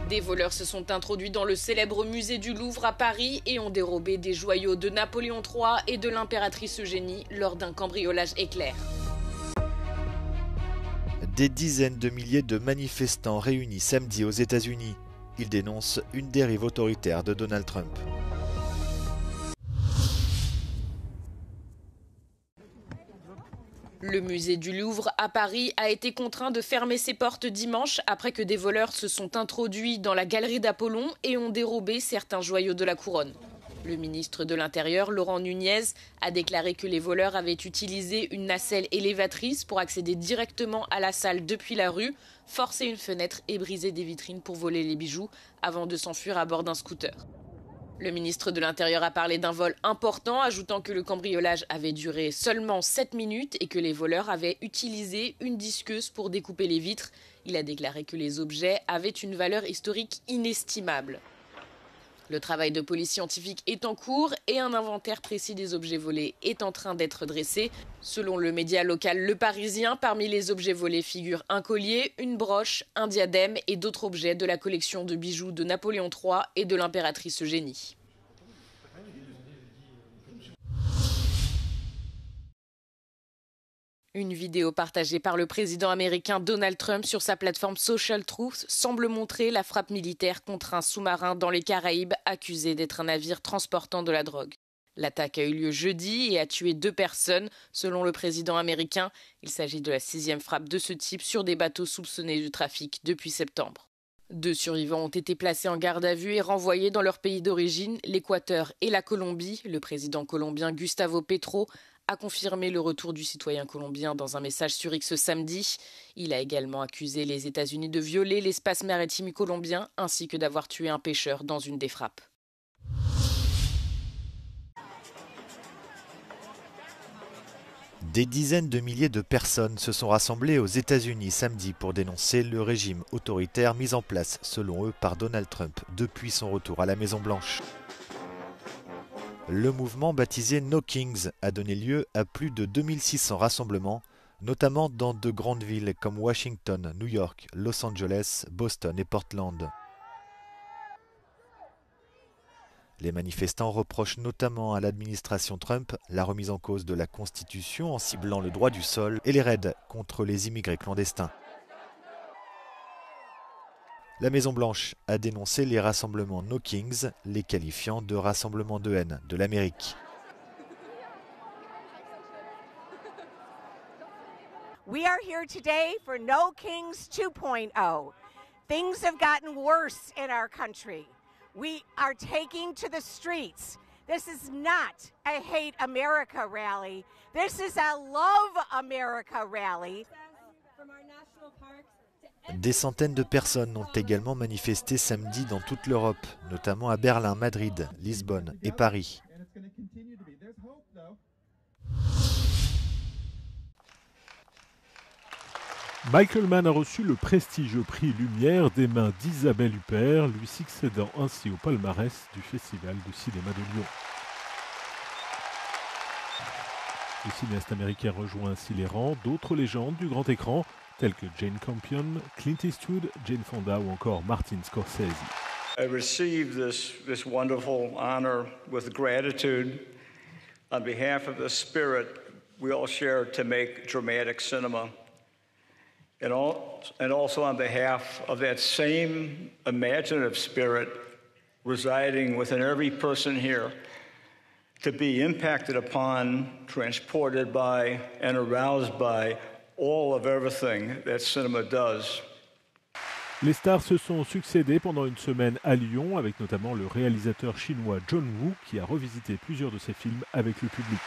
Des voleurs se sont introduits dans le célèbre musée du Louvre à Paris et ont dérobé des joyaux de Napoléon III et de l'impératrice Eugénie lors d'un cambriolage éclair. Des dizaines de milliers de manifestants réunis samedi aux États-Unis. Ils dénoncent une dérive autoritaire de Donald Trump. Le musée du Louvre à Paris a été contraint de fermer ses portes dimanche après que des voleurs se sont introduits dans la galerie d'Apollon et ont dérobé certains joyaux de la couronne. Le ministre de l'Intérieur, Laurent Nunez, a déclaré que les voleurs avaient utilisé une nacelle élévatrice pour accéder directement à la salle depuis la rue, forcer une fenêtre et briser des vitrines pour voler les bijoux avant de s'enfuir à bord d'un scooter. Le ministre de l'Intérieur a parlé d'un vol important, ajoutant que le cambriolage avait duré seulement 7 minutes et que les voleurs avaient utilisé une disqueuse pour découper les vitres. Il a déclaré que les objets avaient une valeur historique inestimable. Le travail de police scientifique est en cours et un inventaire précis des objets volés est en train d'être dressé. Selon le média local Le Parisien, parmi les objets volés figurent un collier, une broche, un diadème et d'autres objets de la collection de bijoux de Napoléon III et de l'impératrice Eugénie. Une vidéo partagée par le président américain Donald Trump sur sa plateforme Social Truth semble montrer la frappe militaire contre un sous-marin dans les Caraïbes accusé d'être un navire transportant de la drogue. L'attaque a eu lieu jeudi et a tué 2 personnes, selon le président américain. Il s'agit de la 6e frappe de ce type sur des bateaux soupçonnés de trafic depuis septembre. 2 survivants ont été placés en garde à vue et renvoyés dans leur pays d'origine, l'Équateur et la Colombie. Le président colombien Gustavo Petro a confirmé le retour du citoyen colombien dans un message sur X samedi. Il a également accusé les États-Unis de violer l'espace maritime colombien ainsi que d'avoir tué un pêcheur dans une des frappes. Des dizaines de milliers de personnes se sont rassemblées aux États-Unis samedi pour dénoncer le régime autoritaire mis en place, selon eux, par Donald Trump depuis son retour à la Maison-Blanche. Le mouvement baptisé No Kings a donné lieu à plus de 2600 rassemblements, notamment dans de grandes villes comme Washington, New York, Los Angeles, Boston et Portland. Les manifestants reprochent notamment à l'administration Trump la remise en cause de la Constitution en ciblant le droit du sol et les raids contre les immigrés clandestins. La Maison-Blanche a dénoncé les rassemblements No Kings, les qualifiant de rassemblements de haine de l'Amérique. We are here today for No Kings 2.0. Things have gotten worse in our country. We are taking to the streets. This is not a Hate America rally. This is a Love America rally. Des centaines de personnes ont également manifesté samedi dans toute l'Europe, notamment à Berlin, Madrid, Lisbonne et Paris. Michael Mann a reçu le prestigieux prix Lumière des mains d'Isabelle Huppert, lui succédant ainsi au palmarès du Festival de cinéma de Lyon. Le cinéaste américain rejoint ainsi les rangs d'autres légendes du grand écran, tels que Jane Campion, Clint Eastwood, Jane Fonda ou encore Martin Scorsese. I received this wonderful honor with gratitude on behalf of the spirit we all share to make dramatic cinema. And also on behalf of that same imaginative spirit residing within every person here, to be impacted upon, transported by, and aroused by all of everything that cinema does. Les stars se sont succédés pendant une semaine à Lyon, avec notamment le réalisateur chinois John Woo, qui a revisité plusieurs de ses films avec le public.